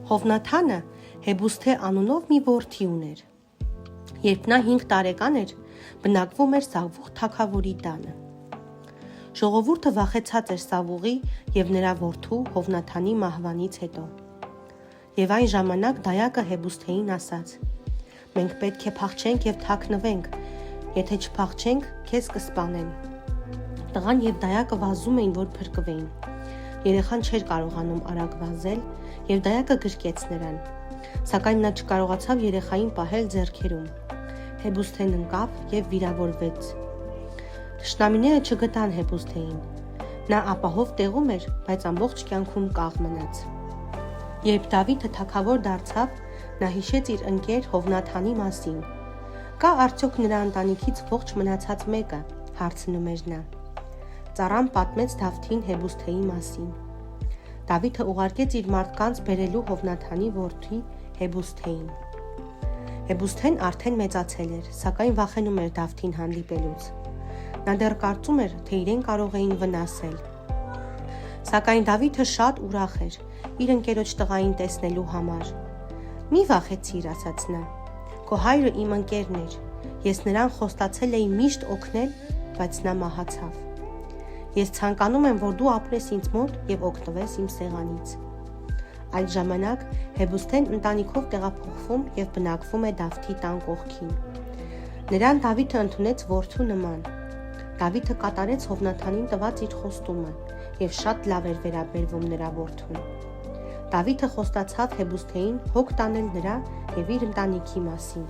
Հովնաթանը Հեբուսթե անունով մի որդի ուներ։ Երբ նա 5 տարեկան էր, բնակվում էր Սավուղ թագավորի տանը։ Ժողովուրդը վախեցած էր Սավուղի և նրա որդու Հովնաթանի մահվանից հետո։ Եվ այն ժամանակ դայակը Հեբուսթեին ասաց. «Մենք պետք է փախչենք և թաքնվենք, եթե չփախչենք, քեզ կսպանեն»։ Տղան և դայակը վազում էին, որ փրկվեին։ Երեխան չէր կարողանում արագ վազել, և դայակը գրկեց նրան, սակայն նա չկարողացավ երեխային պահել ձեռքերում։ Հեբուսթեն ընկավ և վիրավորվեց։ Թշնամիները չգտան Հեբուսթեին։ Նա ապահով տեղում էր, բայց ամբողջ կյանքում կաղ մնաց։ Երբ Դավիթը թագավոր դարձավ, նա հիշեց իր ընկեր Հովնաթանի մասին։ «Կա արդյոք նրա ընտանիքից ողջ մնացած մեկը», հարցնում էր նա։ Ծառան պատմեց Դավթին Հեբուսթեի մասին։ Դավիթը ուղարկեց իր մարդկանց բերելու Հովնաթանի որդի Հեբուսթեին։ Հեբուսթեն արդեն մեծացել էր, սակայն վախենում էր Դավթին հանդիպելուց։ Նա դեռ կարծում էր, թե իրեն կարող էին վնասել։ Սակայն Դավիթը շատ ուրախ էր իր ընկերոջ տղային տեսնելու համար։ «Մի վախեցիր», ասաց նա, «քո հայրը իմ ընկերն էր, ես նրան խոստացել էի միշտ օգնել, բայց նա մահացավ։ Ես ցանկանում եմ, որ դու ապրես ինձ մոտ և օգտվես իմ սեղանից»։ Այդ ժամանակ Հեբուսթեն ընտանիքով տեղափոխվում և բնակվում է Դավթի տան կողքին։ Նրան Դավիթը ընդունեց որդու նման։ Դավիթը կատարեց Հովնաթանին տված իր խոստումը և շատ լավ էր վերաբերվում նրա որդուն։ Դավիթը խոստացավ Հեբուսթեին հոգ տանել նրա և իր ընտանիքի մասին։